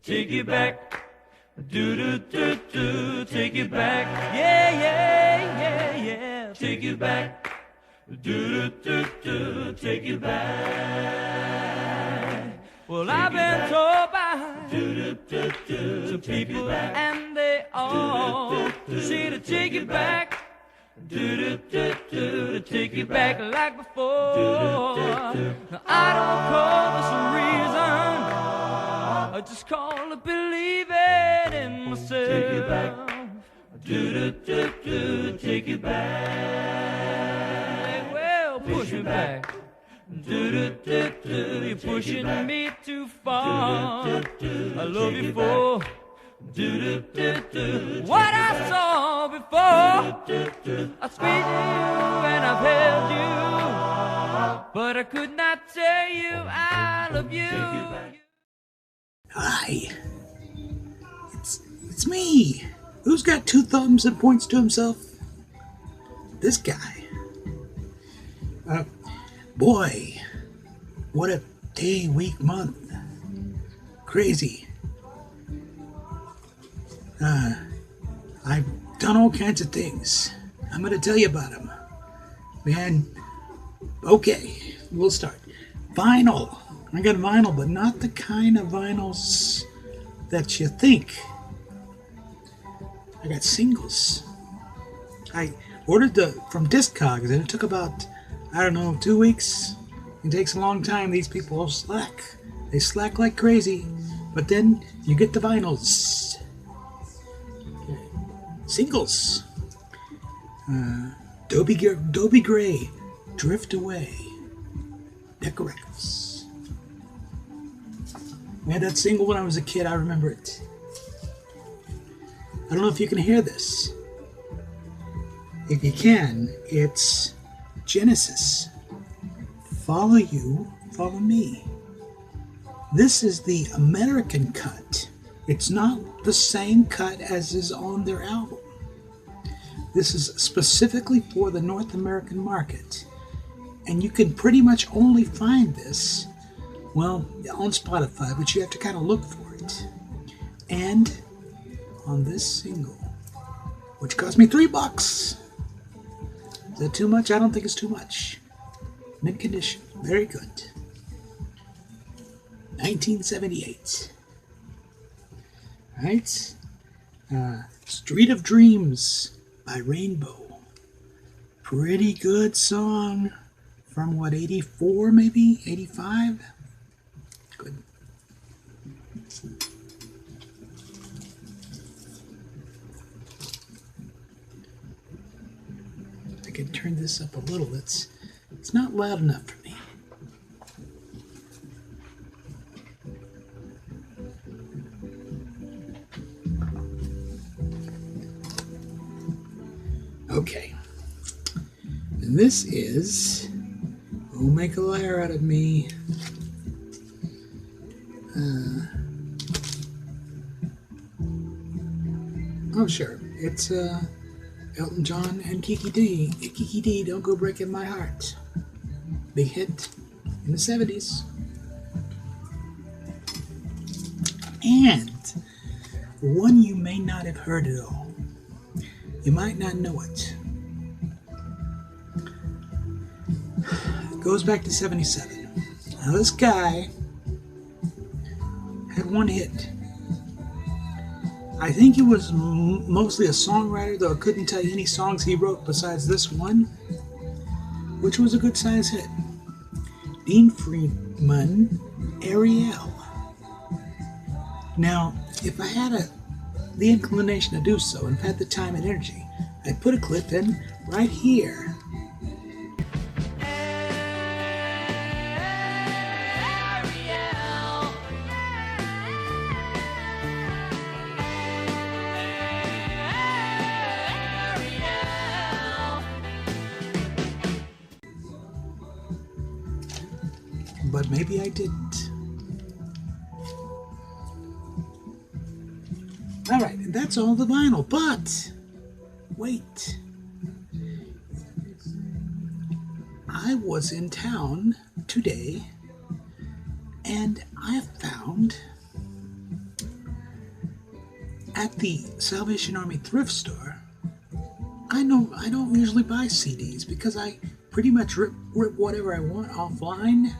Take it back. Do do do do. Take it back. Yeah, yeah, yeah, yeah. Take it back. Do do do do. Take it back. Well, I've been told by some people, and they all say to take it back. Do do do do, to take it back like before. Now, I don't call this a reason, I just call it believing in myself. Take it back. Do do do do, take it back. Well, push me back. Do do do do, you're pushing me too far. I love you for. Do do do do, what I saw before. I squeezed you and I've held you, but I could not tell you I love you. Hi, it's me. Who's got two thumbs and points to himself? This guy. Boy, what a day, week, month. Crazy. I've done all kinds of things. I'm going to tell you about them. Man, okay, we'll start. Vinyl. I got vinyl, but not the kind of vinyls that you think. I got singles. I ordered from Discogs, and it took about, 2 weeks. It takes a long time. These people slack. They slack like crazy. But then you get the vinyls. Singles. Dobie Gray, Drift Away, Decca Records. I had that single when I was a kid. I remember it. I don't know if you can hear this. If you can, it's Genesis. Follow You, Follow Me. This is the American cut. It's not the same cut as is on their album. This is specifically for the North American market. And you can pretty much only find this, on Spotify, but you have to kind of look for it. And on this single, which cost me $3. Is that too much? I don't think it's too much. Mint condition. Very good. 1978. Right? Street of Dreams by Rainbow. Pretty good song from 84 maybe? 85? Good. I can turn this up a little. It's not loud enough for me. Okay, and this is Who'll Make a Liar Out of Me. Sure. It's Elton John and Kiki D. Kiki D, Don't Go Breaking My Heart. Big hit in the 70s. And one you may not have heard at all. You might not know it. It goes back to 77. Now this guy had one hit. I think he was mostly a songwriter, though I couldn't tell you any songs he wrote besides this one, which was a good size hit. Dean Friedman, Ariel. Now, if I had the inclination to do so and had the time and energy, I'd put a clip in right here. But maybe I didn't. Alright, that's all the vinyl, but wait. I was in town today and I found at the Salvation Army thrift store, I don't usually buy CDs because I pretty much rip whatever I want offline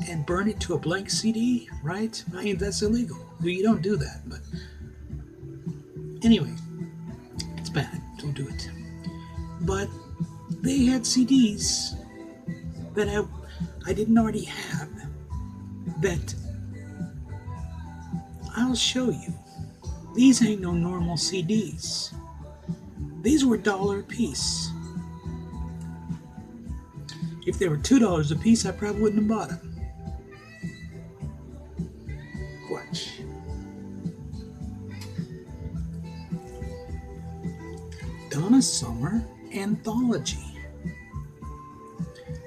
and burn it to a blank CD, right? I mean, that's illegal. You don't do that, but anyway, it's bad. Don't do it. But they had CDs that I didn't already have that I'll show you. These ain't no normal CDs. These were $1 a piece. If they were $2 a piece, I probably wouldn't have bought them. Watch. Donna Summer Anthology.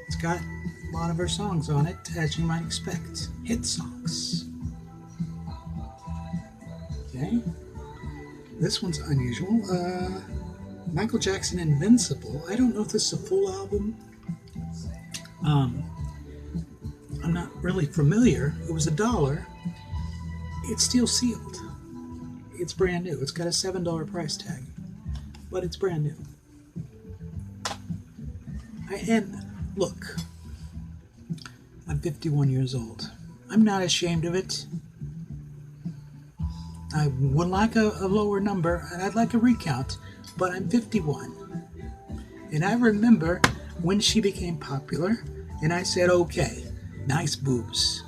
It's got a lot of her songs on it, as you might expect. Hit songs. Okay. This one's unusual. Michael Jackson Invincible. I don't know if this is a full album. I'm not really familiar. It was $1. It's still sealed. It's brand new. It's got a $7 price tag, but it's brand new. And look, I'm 51 years old. I'm not ashamed of it. I would like a lower number, and I'd like a recount, but I'm 51. And I remember when she became popular, and I said, okay, nice boobs.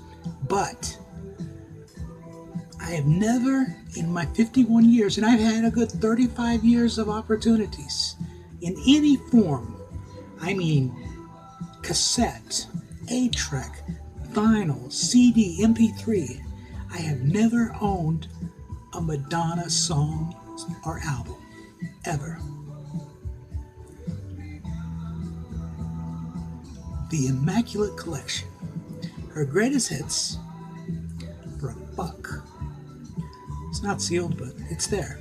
But I have never, in my 51 years, and I've had a good 35 years of opportunities, in any form, I mean cassette, 8-track, vinyl, CD, MP3, I have never owned a Madonna song or album, ever. The Immaculate Collection. Her greatest hits for $1. It's not sealed, but it's there,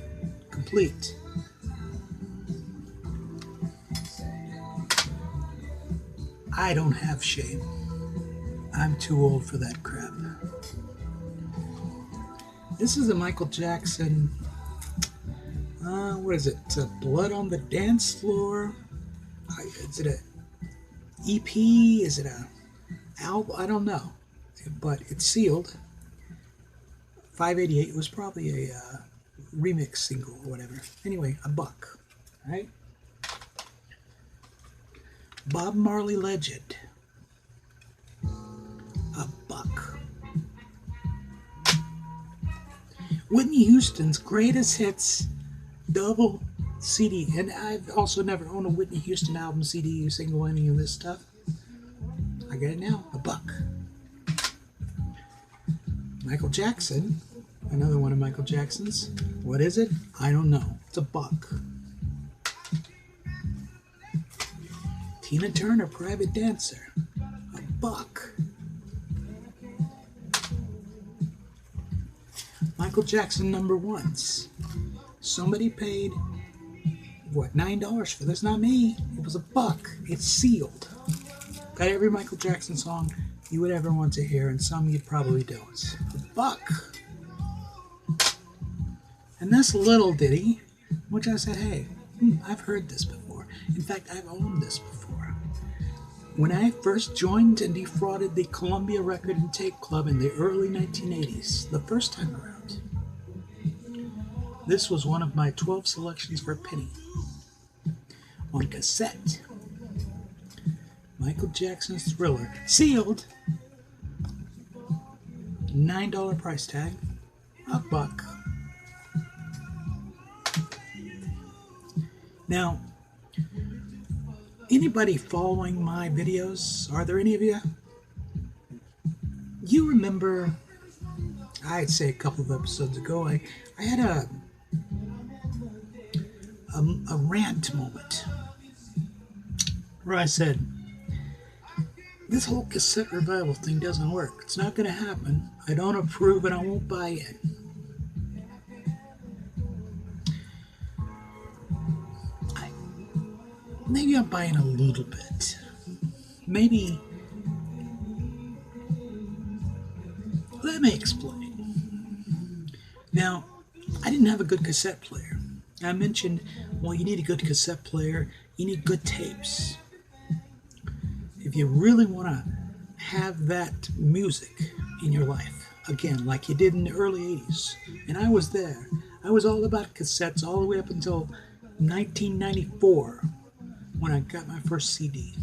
complete. I don't have shame. I'm too old for that crap. This is a Michael Jackson, what is it? Blood on the Dance Floor? Is it a EP? Is it a album? I don't know. But it's sealed. 588 was probably a remix single or whatever. Anyway, $1. Right? Bob Marley Legend. $1. Whitney Houston's Greatest Hits double CD. And I've also never owned a Whitney Houston album, CD, single, any of this stuff. I get it now. $1. Michael Jackson. Another one of Michael Jackson's. What is it? I don't know. It's $1. Tina Turner, Private Dancer. $1. Michael Jackson #1s. Somebody paid, what, $9 for this? Not me. It was $1. It's sealed. Got every Michael Jackson song you would ever want to hear, and some you probably don't. $1. And this little ditty, which I said, hey, I've heard this before. In fact, I've owned this before. When I first joined and defrauded the Columbia Record and Tape Club in the early 1980s, the first time around, this was one of my 12 selections for a penny. On cassette. Michael Jackson's Thriller. Sealed. $9 price tag. $1. Now, anybody following my videos? Are there any of you? You remember, I'd say a couple of episodes ago, I had a rant moment where I said, this whole cassette revival thing doesn't work. It's not going to happen. I don't approve and I won't buy it. Maybe I'm buying a little bit. Maybe. Let me explain. Now, I didn't have a good cassette player. I mentioned, well, you need a good cassette player, you need good tapes. If you really want to have that music in your life, again, like you did in the early 80s, and I was there. I was all about cassettes all the way up until 1994 when I got my first CD.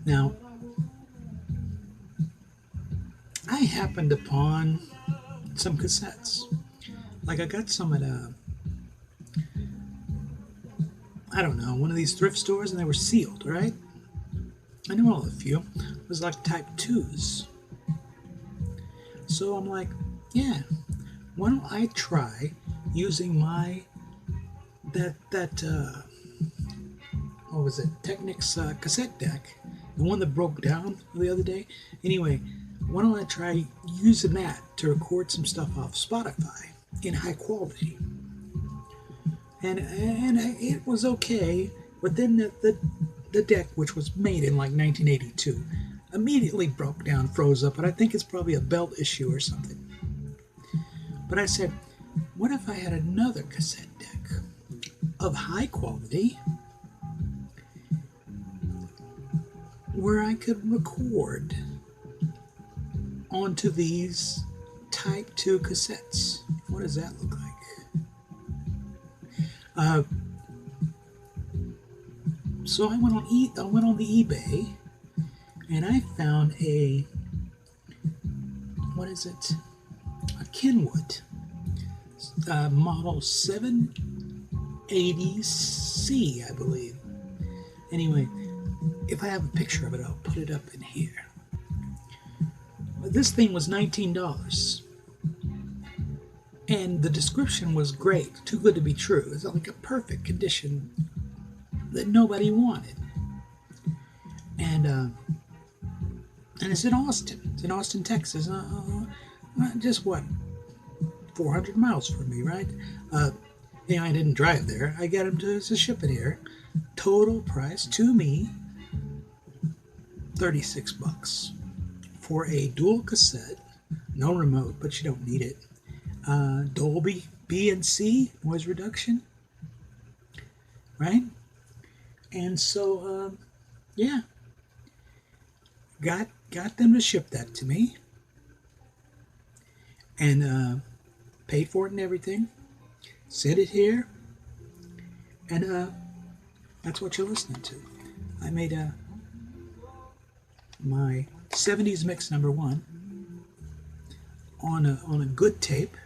Now, I happened upon some cassettes. Like I got some at I don't know, one of these thrift stores, and they were sealed, right? I knew all a few. It was like type 2s. So I'm like, yeah, why don't I try using my what was it, Technics cassette deck, the one that broke down the other day. Anyway, why don't I try using that to record some stuff off Spotify in high quality? And it was okay, but then the deck, which was made in like 1982, immediately broke down, froze up, and I think it's probably a belt issue or something. But I said, what if I had another cassette deck of high quality where I could record onto these type 2 cassettes? What does that look like? So I went on the eBay, and I found a Kenwood model 780C, I believe. Anyway, if I have a picture of it, I'll put it up in here. But this thing was $19. And the description was great, too good to be true. It's like a perfect condition that nobody wanted. And it's in Austin. It's in Austin, Texas. Just what, 400 miles from me, right? I didn't drive there. I got him to ship it here. Total price to me, $36 for a dual cassette. No remote, but you don't need it. Dolby B and C noise reduction, right? And so, yeah, got them to ship that to me, and paid for it and everything. Sent it here, and that's what you're listening to. I made my 70s mix number 1 on a good tape.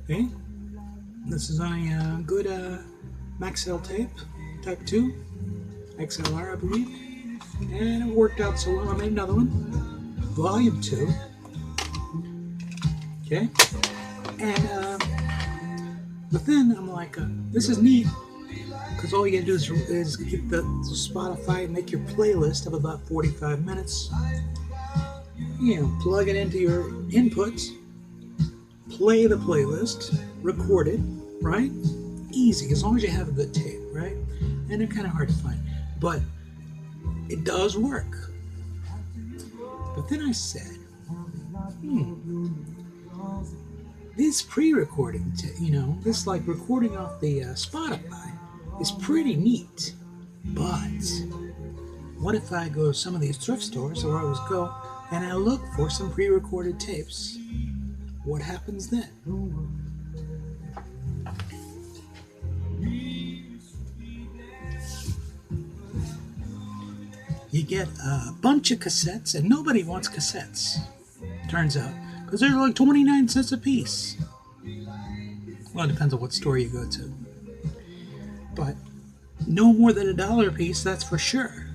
Okay, this is on a good Maxell tape, type 2, XLR, I believe, and it worked out so well. I made another one, volume 2. Okay, and but then I'm like, this is neat, because all you gotta do is get the Spotify and make your playlist of about 45 minutes. Plug it into your inputs. Play the playlist, record it, right? Easy, as long as you have a good tape, right? And they're kind of hard to find, but it does work. But then I said, this pre-recording, this like recording off the Spotify is pretty neat. But what if I go to some of these thrift stores, or I always go, and I look for some pre-recorded tapes? What happens then? You get a bunch of cassettes, and nobody wants cassettes, turns out, because they're like 29 cents a piece. Well, it depends on what store you go to. But no more than $1 a piece, that's for sure.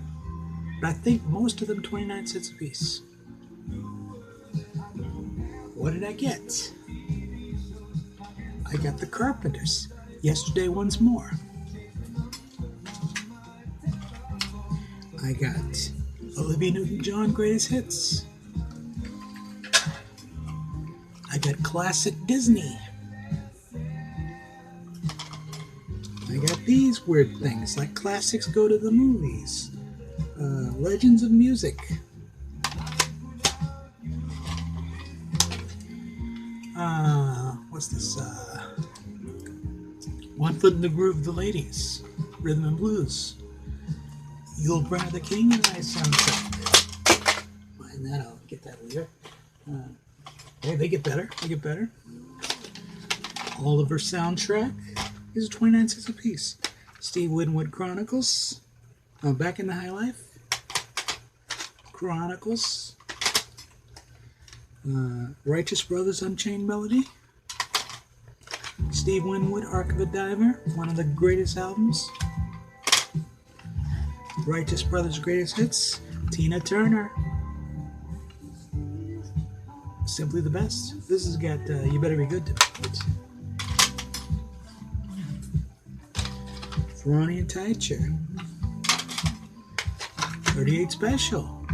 But I think most of them 29 cents a piece. What did I get? I got the Carpenters. Yesterday Once More. I got Olivia Newton-John Greatest Hits. I got classic Disney. I got these weird things like classics go to the movies, legends of music. What's this? One Foot in the Groove of the Ladies, Rhythm and Blues. You'll Bring the King and I soundtrack. Mind that, I'll get that later. Hey, they get better. They get better. Oliver soundtrack is 29 cents a piece. Steve Winwood Chronicles. Back in the High Life. Chronicles. Righteous Brothers Unchained Melody. Steve Winwood Arc of a Diver, one of the greatest albums. Righteous Brothers Greatest Hits. Tina Turner. Simply the Best. This has got You Better Be Good to it. Ferroni and Teicher. 38 Special.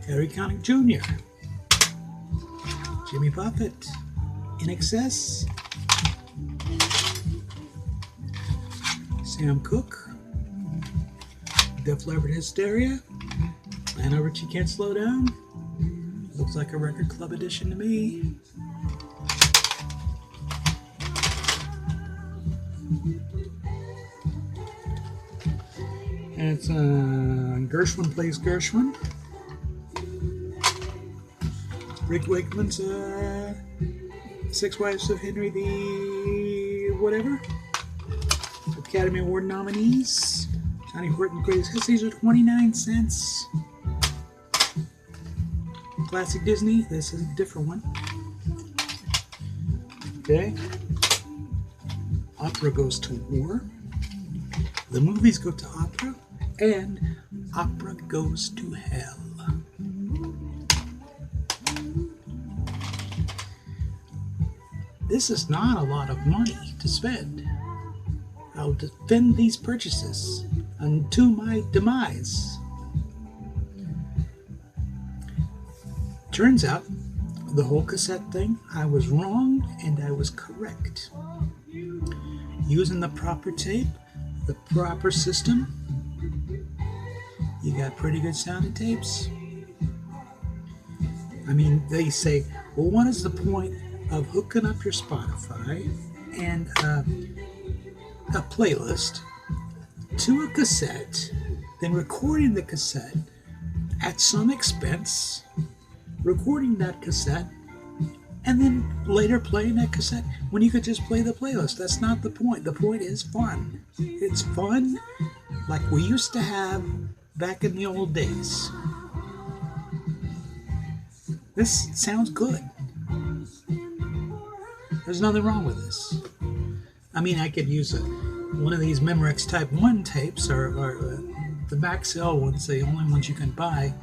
Harry Connick Jr. Jimmy Buffett. In Excess. Sam Cooke. Def Leppard Hysteria. Lionel Richie Can't Slow Down. Looks like a record club edition to me. And it's Gershwin Plays Gershwin. Rick Wakeman's Six Wives of Henry the whatever. Academy Award nominees. Johnny Horton Greatest Hits. These are 29 cents. Classic Disney. This is a different one. Okay. Opera Goes to War. The movies go to opera. And Opera Goes to Hell. This is not a lot of money to spend. I'll defend these purchases unto my demise. Turns out, the whole cassette thing, I was wrong and I was correct. Using the proper tape, the proper system, you got pretty good sounding tapes. I mean, they say, well, what is the point of hooking up your Spotify and a playlist to a cassette, then recording the cassette at some expense, recording that cassette, and then later playing that cassette when you could just play the playlist? That's not the point. The point is fun. It's fun like we used to have back in the old days. This sounds good. There's nothing wrong with this. I mean, I could use one of these Memorex Type 1 tapes, or the Maxell ones, the only ones you can buy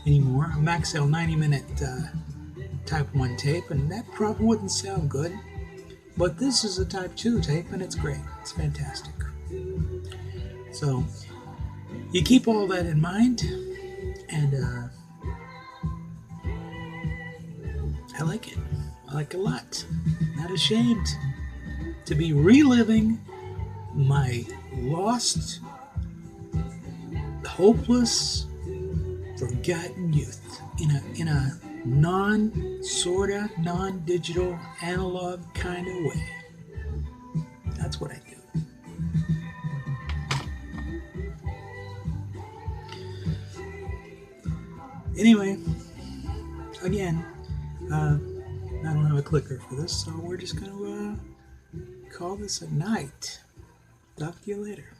anymore. A Maxell 90-minute Type 1 tape, and that probably wouldn't sound good. But this is a Type 2 tape, and it's great. It's fantastic. So, you keep all that in mind, and I like it. I like it a lot. Not ashamed to be reliving my lost, hopeless, forgotten youth in a non-digital, analog kind of way. That's what I do. Anyway, again, I don't have a clicker for this, so we're just going to call this a night. Talk to you later.